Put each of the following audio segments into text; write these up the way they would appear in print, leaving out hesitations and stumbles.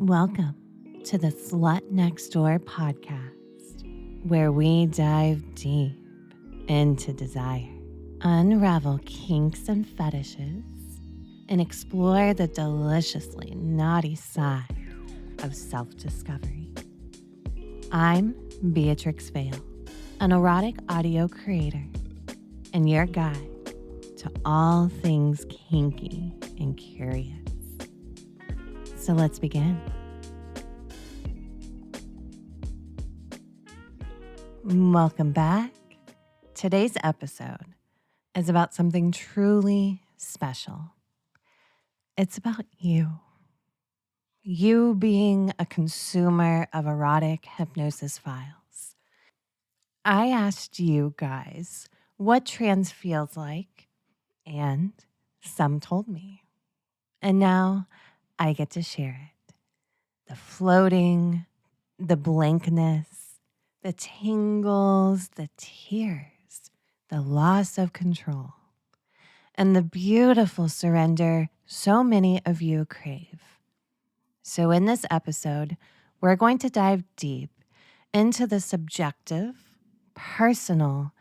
Welcome to the Slut Next Door podcast, where we dive deep into desire, unravel kinks and fetishes, and explore the deliciously naughty side of self-discovery. I'm Beatrix Vale, an erotic audio creator, and your guide to all things kinky and curious. So let's begin. Welcome back. Today's episode is about something truly special. It's about you. You being a consumer of erotic hypnosis files. I asked you guys what trance feels like, and some told me. And now I get to share it. The floating, the blankness, the tingles, the tears, the loss of control, and the beautiful surrender so many of you crave. So in this episode, we're going to dive deep into the subjective, personal,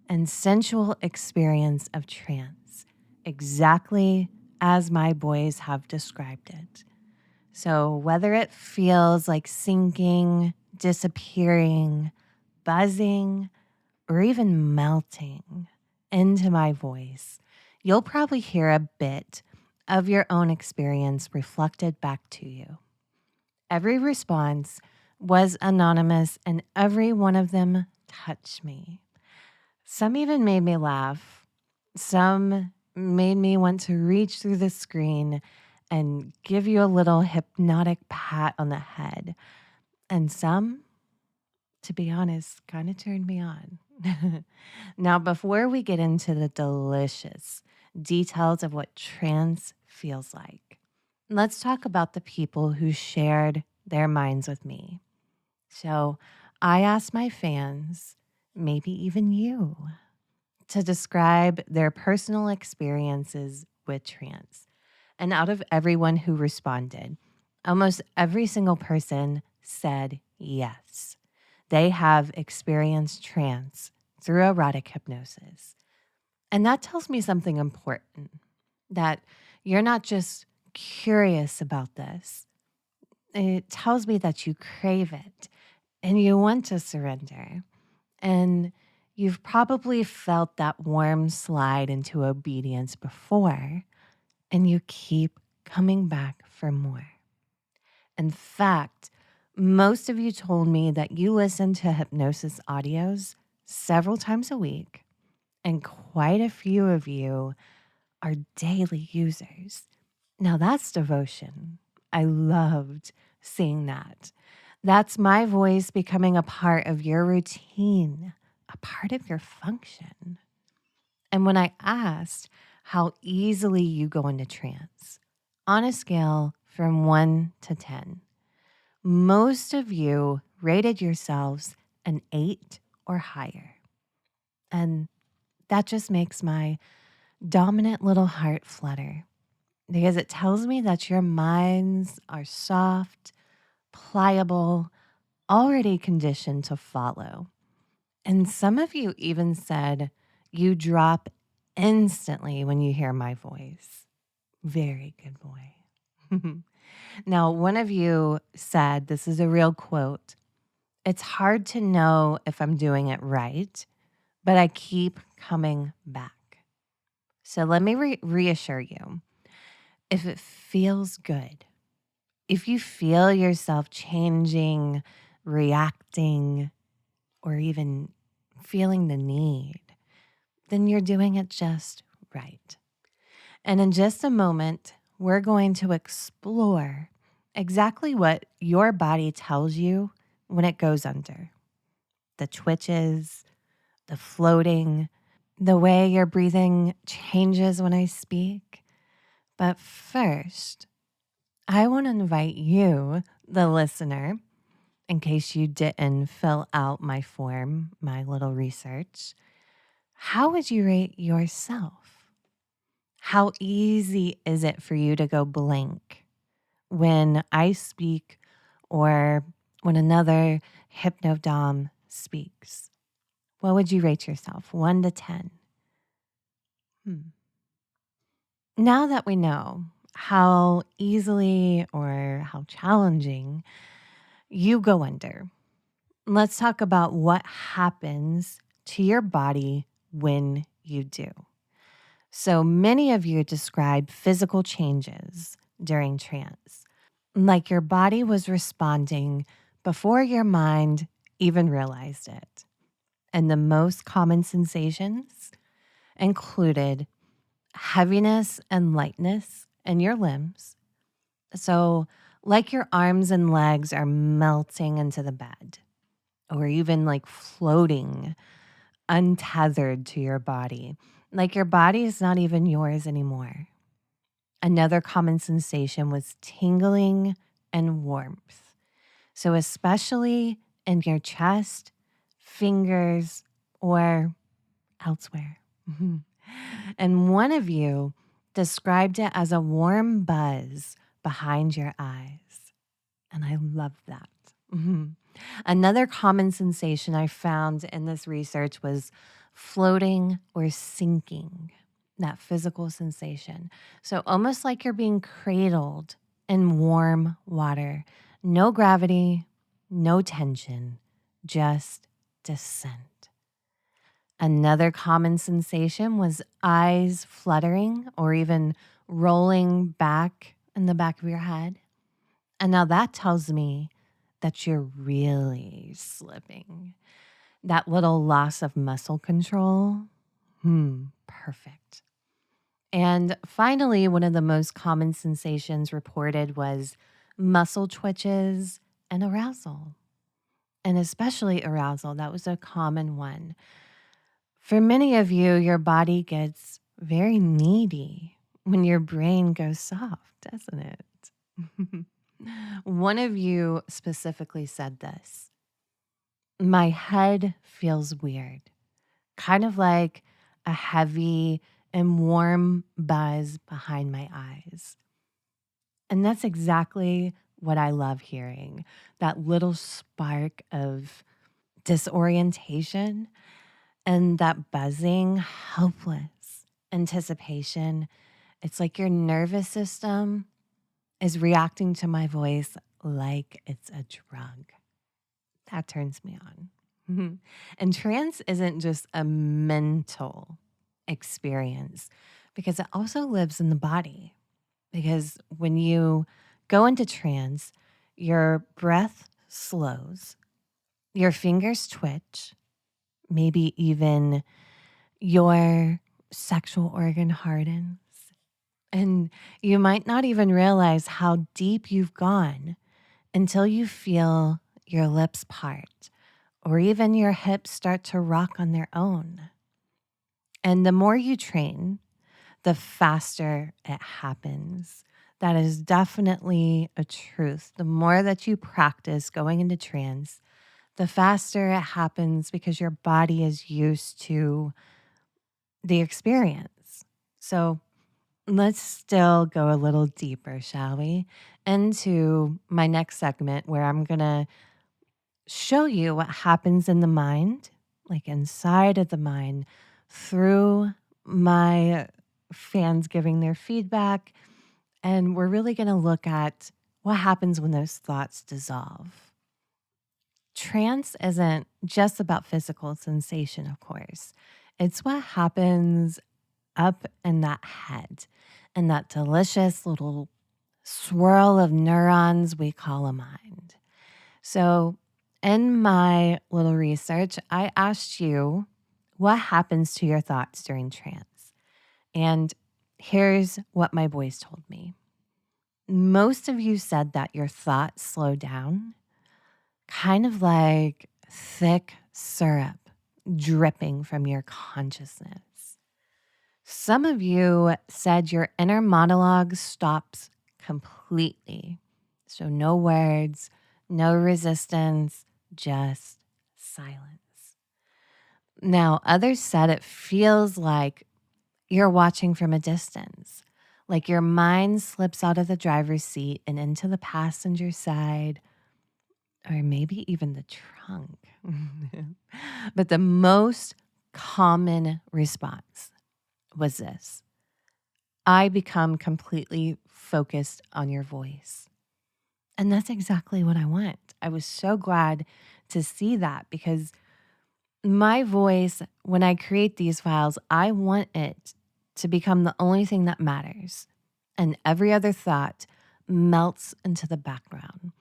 and sensual experience of trance, exactly as my boys have described it. So whether it feels like sinking, disappearing, buzzing, or even melting into my voice, you'll probably hear a bit of your own experience reflected back to you. Every response was anonymous, and every one of them touched me. Some even made me laugh. Some made me want to reach through the screen and give you a little hypnotic pat on the head. And some, to be honest, kind of turned me on. Now, before we get into the delicious details of what trance feels like, let's talk about the people who shared their minds with me. So I asked my fans, maybe even you, to describe their personal experiences with trance. And out of everyone who responded, almost every single person said yes. They have experienced trance through erotic hypnosis. And that tells me something important, that you're not just curious about this. It tells me that you crave it and you want to surrender. And you've probably felt that warm slide into obedience before, and you keep coming back for more. In fact, most of you told me that you listen to hypnosis audios several times a week, and quite a few of you are daily users. Now that's devotion. I loved seeing that. That's my voice becoming a part of your routine, a part of your function. And when I asked how easily you go into trance, on a scale from 1 to 10, most of you rated yourselves an 8 or higher. And that just makes my dominant little heart flutter, because it tells me that your minds are soft, pliable, already conditioned to follow. And some of you even said you drop instantly when you hear my voice. Very good boy. Now, one of you said, this is a real quote, "It's hard to know if I'm doing it right, but I keep coming back." So let me reassure you, if it feels good, if you feel yourself changing, reacting, or even feeling the need, then you're doing it just right. And in just a moment, we're going to explore exactly what your body tells you when it goes under. The twitches, the floating, the way your breathing changes when I speak. But first, I want to invite you, the listener, in case you didn't fill out my form, my little research. How would you rate yourself? How easy is it for you to go blank when I speak or when another hypnodom speaks? What would you rate yourself? 1 to 10. Hmm. Now that we know how easily or how challenging you go under, let's talk about what happens to your body when you do. So many of you describe physical changes during trance, like your body was responding before your mind even realized it. And the most common sensations included heaviness and lightness in your limbs. So, like your arms and legs are melting into the bed, or even like floating untethered to your body, like your body is not even yours anymore. Another common sensation was tingling and warmth. So, especially in your chest, fingers, or elsewhere. Mhm. And one of you described it as a warm buzz behind your eyes. And I love that. Mhm. Another common sensation I found in this research was floating or sinking, that physical sensation. So almost like you're being cradled in warm water. No gravity, no tension, just descent. Another common sensation was eyes fluttering or even rolling back in the back of your head. And now that tells me that you're really slipping. That little loss of muscle control. Perfect. And finally, one of the most common sensations reported was muscle twitches and arousal. And especially arousal, that was a common one. For many of you, your body gets very needy when your brain goes soft, doesn't it? One of you specifically said this. My head feels weird, kind of like a heavy and warm buzz behind my eyes. And that's exactly what I love hearing, that little spark of disorientation and that buzzing, helpless anticipation. It's like your nervous system is reacting to my voice like it's a drug. That turns me on. Mhm. And trance isn't just a mental experience because it also lives in the body. Because when you go into trance, your breath slows, your fingers twitch, maybe even your sexual organ hardens. And you might not even realize how deep you've gone until you feel your lips part or even your hips start to rock on their own. And the more you train, the faster it happens. That is definitely a truth. The more that you practice going into trance, the faster it happens because your body is used to the experience. So let's still go a little deeper, shall we? Into my next segment where I'm going to show you what happens in the mind, like inside of the mind, through my fans giving their feedback. And we're really going to look at what happens when those thoughts dissolve. Trance isn't just about physical sensation, of course. It's what happens up in that head and that delicious little swirl of neurons we call a mind. So, in my little research, I asked you what happens to your thoughts during trance. And here's what my boys told me. Most of you said that your thoughts slow down, kind of like thick syrup dripping from your consciousness. Some of you said your inner monologue stops completely. So, no words, no resistance, just silence. Now, others said it feels like you're watching from a distance, like your mind slips out of the driver's seat and into the passenger side, or maybe even the trunk. But the most common response was this: I become completely focused on your voice. And that's exactly what I want. I was so glad to see that because my voice, when I create these files, I want it to become the only thing that matters. And every other thought melts into the background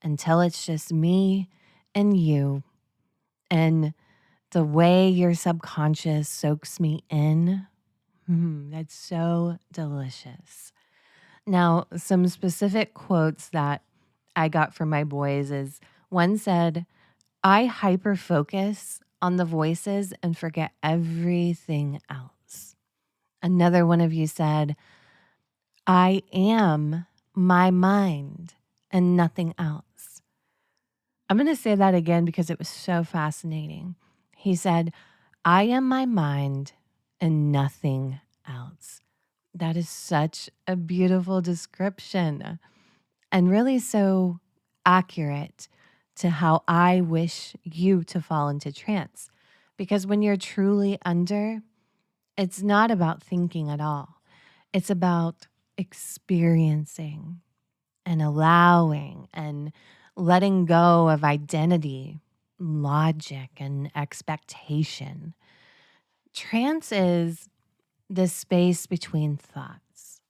until it's just me and you and the way your subconscious soaks me in. That's so delicious. Now, some specific quotes that I got from my boys is one said, I hyperfocus on the voices and forget everything else. Another one of you said, I am my mind and nothing else. I'm going to say that again because it was so fascinating. He said, I am my mind and nothing else. That is such a beautiful description and really so accurate to how I wish you to fall into trance. Because when you're truly under, it's not about thinking at all. It's about experiencing and allowing and letting go of identity, logic, and expectation. Trance is the space between thoughts,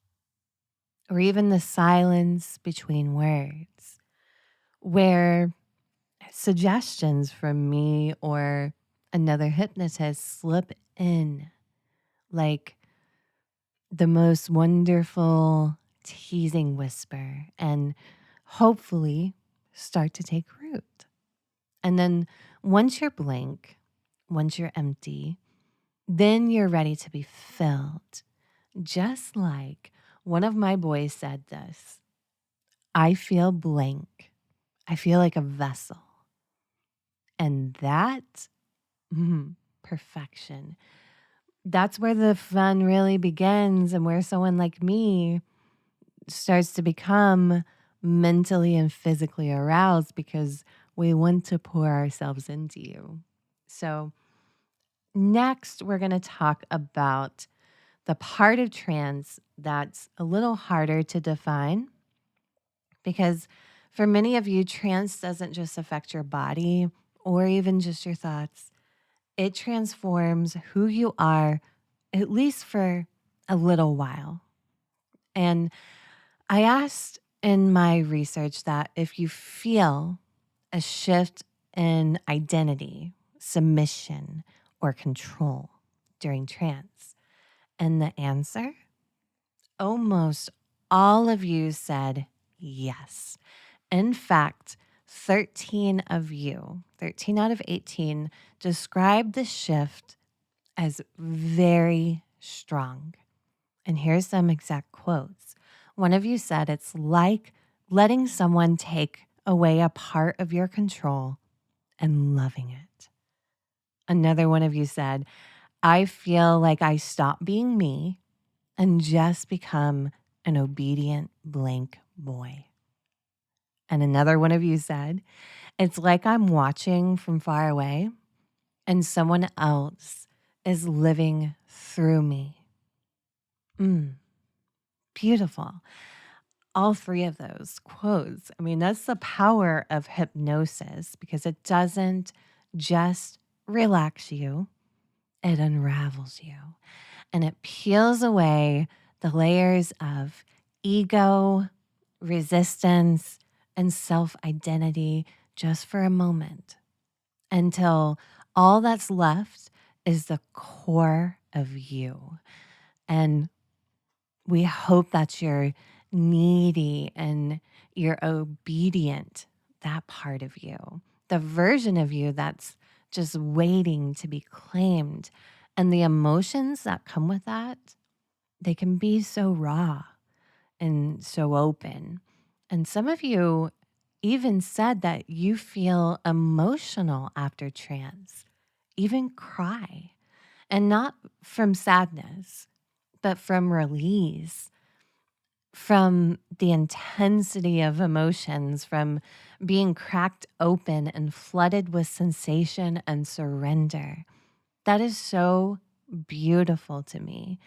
or even the silence between words, where suggestions from me or another hypnotist slip in like the most wonderful teasing whisper and hopefully start to take root. And then once you're blank, once you're empty, then you're ready to be filled. Just like one of my boys said this: I feel blank. I feel like a vessel. And that, perfection. That's where the fun really begins and where someone like me starts to become mentally and physically aroused because we want to pour ourselves into you. So, next, we're going to talk about the part of trance that's a little harder to define because for many of you, trance doesn't just affect your body or even just your thoughts. It transforms who you are, at least for a little while. And I asked in my research that if you feel a shift in identity, submission, or control during trance, and the answer, almost all of you said yes. In fact, 13 of you, 13 out of 18, described the shift as very strong. And here's some exact quotes. One of you said, it's like letting someone take away a part of your control and loving it. Another one of you said, I feel like I stop being me and just become an obedient blank boy. And another one of you said, it's like I'm watching from far away and someone else is living through me. Beautiful. All three of those quotes. I mean, that's the power of hypnosis because it doesn't just relax you, it unravels you and it peels away the layers of ego, resistance, and self identity just for a moment until all that's left is the core of you. And we hope that you're needy and you're obedient, that part of you, the version of you that's just waiting to be claimed. And the emotions that come with that, they can be so raw and so open. And some of you even said that you feel emotional after trance, even cry, and not from sadness, but from release from the intensity of emotions, from being cracked open and flooded with sensation and surrender. That is so beautiful to me.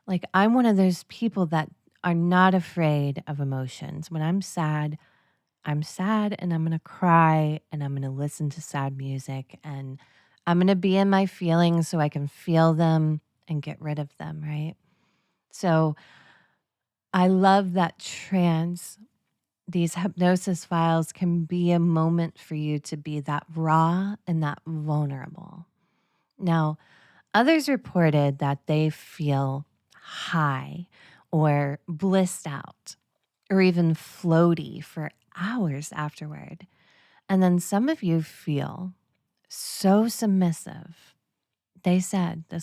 Like, I'm one of those people that are not afraid of emotions. When I'm sad and I'm going to cry and I'm going to listen to sad music and I'm going to be in my feelings so I can feel them and get rid of them, right? So I love that these hypnosis files can be a moment for you to be that raw and that vulnerable. Now, others reported that they feel high or blissed out or even floaty for hours afterward. And then some of you feel so submissive. This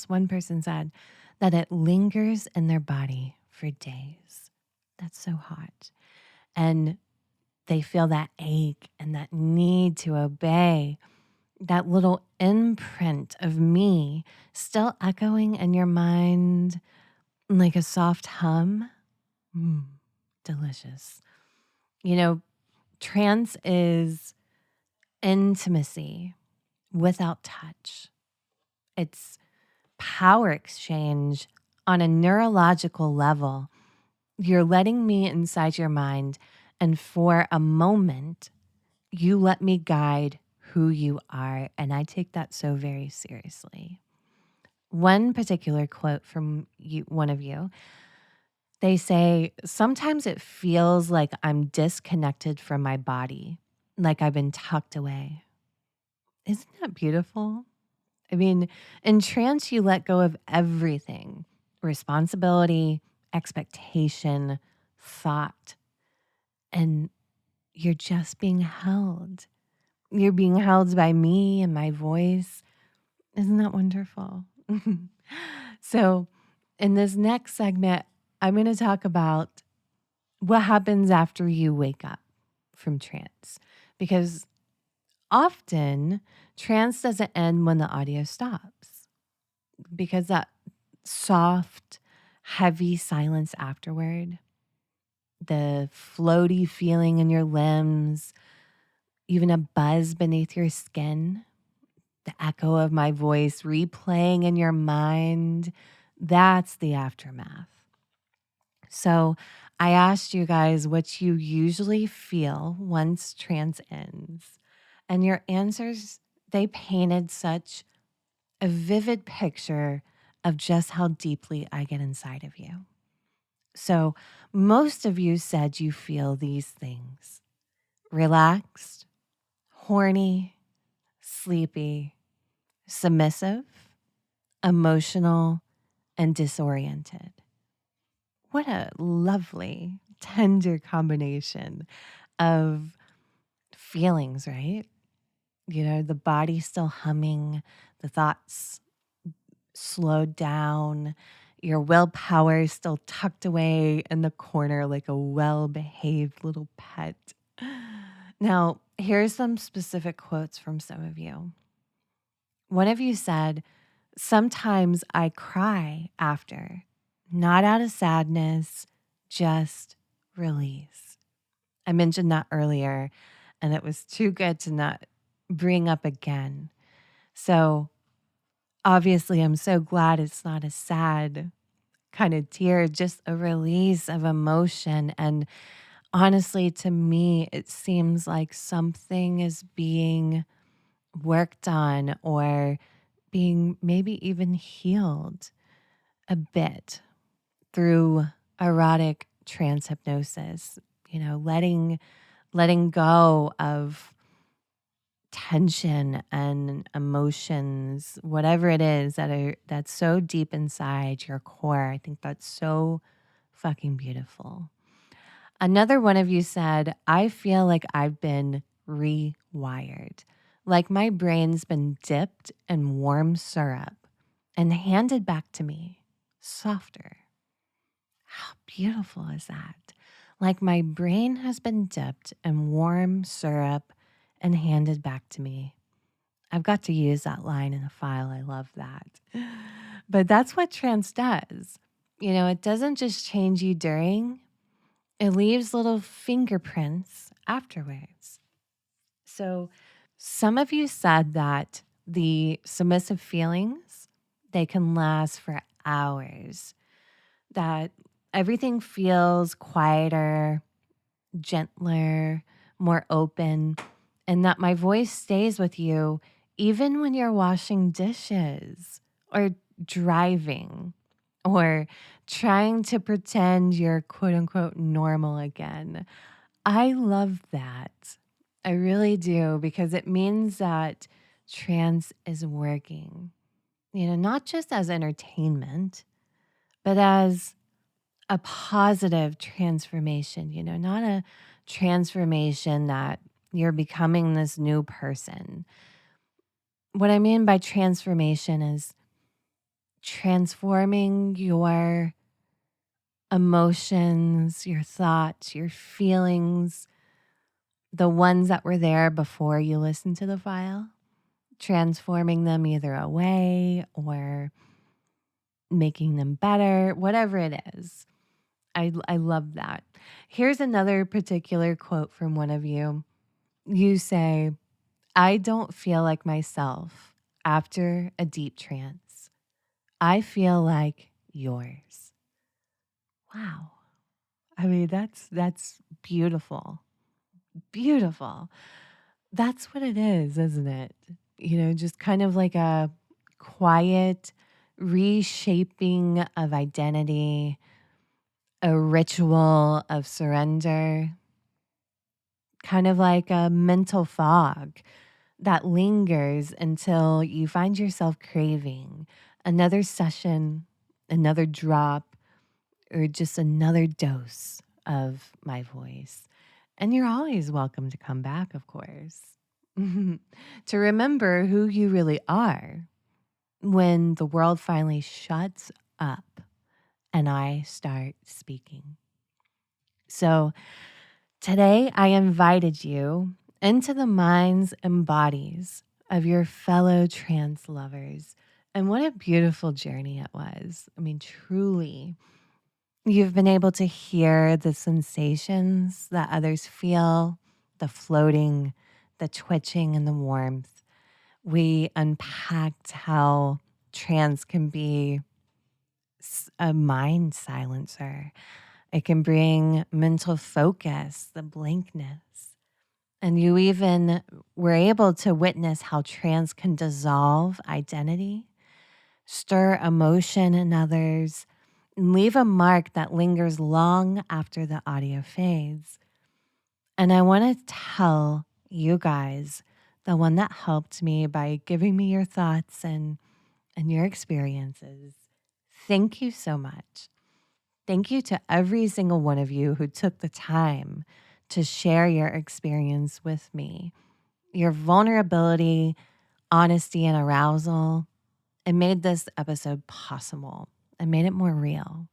one person said, that it lingers in their body for days. That's so hot. And they feel that ache and that need to obey, that little imprint of me still echoing in your mind like a soft hum. Delicious. You know, trance is intimacy without touch. It's power exchange on a neurological level. You're letting me inside your mind, and for a moment, you let me guide who you are. And I take that so very seriously. One particular quote from one of you, they say, sometimes it feels like I'm disconnected from my body, like I've been tucked away. Isn't that beautiful? I mean, in trance, you let go of everything: responsibility, expectation, thought, and you're just being held. You're being held by me and my voice. Isn't that wonderful? So, in this next segment, I'm going to talk about what happens after you wake up from trance. Because often, trance doesn't end when the audio stops, because that soft, heavy silence afterward, the floaty feeling in your limbs, even a buzz beneath your skin, the echo of my voice replaying in your mind, that's the aftermath. So I asked you guys what you usually feel once trance ends. And your answers, they painted such a vivid picture of just how deeply I get inside of you. So most of you said you feel these things: relaxed, horny, sleepy, submissive, emotional, and disoriented. What a lovely, tender combination of feelings, right? You know, the body still humming, the thoughts slowed down, your willpower is still tucked away in the corner like a well-behaved little pet. Now, here's some specific quotes from some of you. One of you said, sometimes I cry after, not out of sadness, just release. I mentioned that earlier, and it was too good to not bring up again. So obviously, I'm so glad it's not a sad kind of tear, just a release of emotion. And honestly, to me, it seems like something is being worked on or being maybe even healed a bit through erotic trance hypnosis, letting go of tension and emotions, whatever it is that's so deep inside your core. I think that's so fucking beautiful. Another one of you said, I feel like I've been rewired, like my brain's been dipped in warm syrup and handed back to me softer. How beautiful is that? Like my brain has been dipped in warm syrup and handed back to me. I've got to use that line in a file. I love that. But that's what trance does. You know, it doesn't just change you during, it leaves little fingerprints afterwards. So some of you said that the submissive feelings, they can last for hours, that everything feels quieter, gentler, more open, and that my voice stays with you even when you're washing dishes or driving or trying to pretend you're quote unquote normal again. I love that. I really do, because it means that trance is working, not just as entertainment, but as a positive transformation, not a transformation that you're becoming this new person. What I mean by transformation is transforming your emotions, your thoughts, your feelings, the ones that were there before you listened to the file, transforming them either away or making them better, whatever it is. I love that. Here's another particular quote from one of you. You say, "I don't feel like myself after a deep trance. I feel like yours." Wow. I mean, that's beautiful. Beautiful. That's what it is, isn't it? Just kind of like a quiet reshaping of identity, a ritual of surrender, kind of like a mental fog that lingers until you find yourself craving another session, another drop, or just another dose of my voice. And you're always welcome to come back, of course, to remember who you really are when the world finally shuts up and I start speaking. So today I invited you into the minds and bodies of your fellow trance lovers. And what a beautiful journey it was. I mean, truly. You've been able to hear the sensations that others feel, the floating, the twitching, and the warmth. We unpacked how trance can be a mind silencer. It can bring mental focus, the blankness. And you even were able to witness how trance can dissolve identity, stir emotion in others, and leave a mark that lingers long after the audio fades. And I want to tell you guys, the one that helped me by giving me your thoughts and your experiences, thank you so much. Thank you to every single one of you who took the time to share your experience with me. Your vulnerability, honesty, and arousal, it made this episode possible. It made it more real.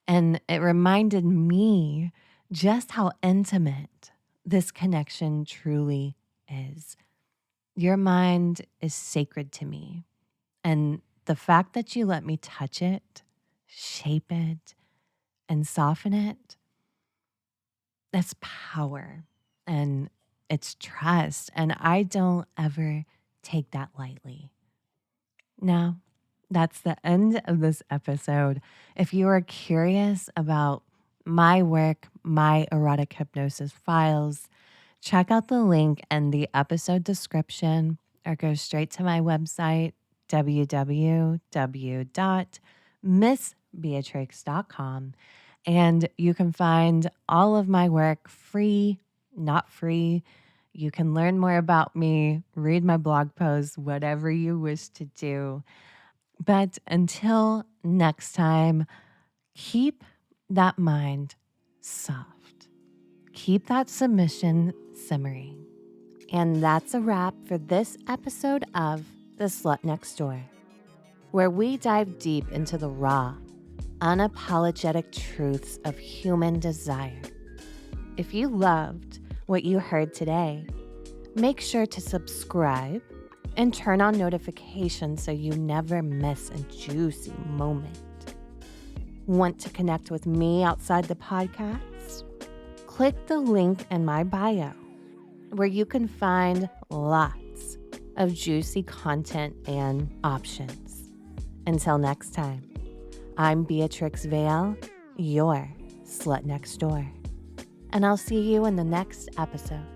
And it reminded me just how intimate this connection truly is. Your mind is sacred to me. And the fact that you let me touch it, shape it, and soften it, that's power and it's trust. And I don't ever take that lightly. Now, that's the end of this episode. If you are curious about my work, my erotic hypnosis files, check out the link in the episode description or go straight to my website, www.missbeatrix.com. And you can find all of my work free, not free. You can learn more about me, read my blog posts, whatever you wish to do. But until next time, keep that mind soft. Keep that submission simmering. And that's a wrap for this episode of The Slut Next Door, where we dive deep into the raw, unapologetic truths of human desire. If you loved what you heard today, make sure to subscribe and turn on notifications so you never miss a juicy moment. Want to connect with me outside the podcast? click the link in my bio where you can find lots of juicy content and options. Until next time, I'm Beatrix Vale, your slut next door. And I'll see you in the next episode.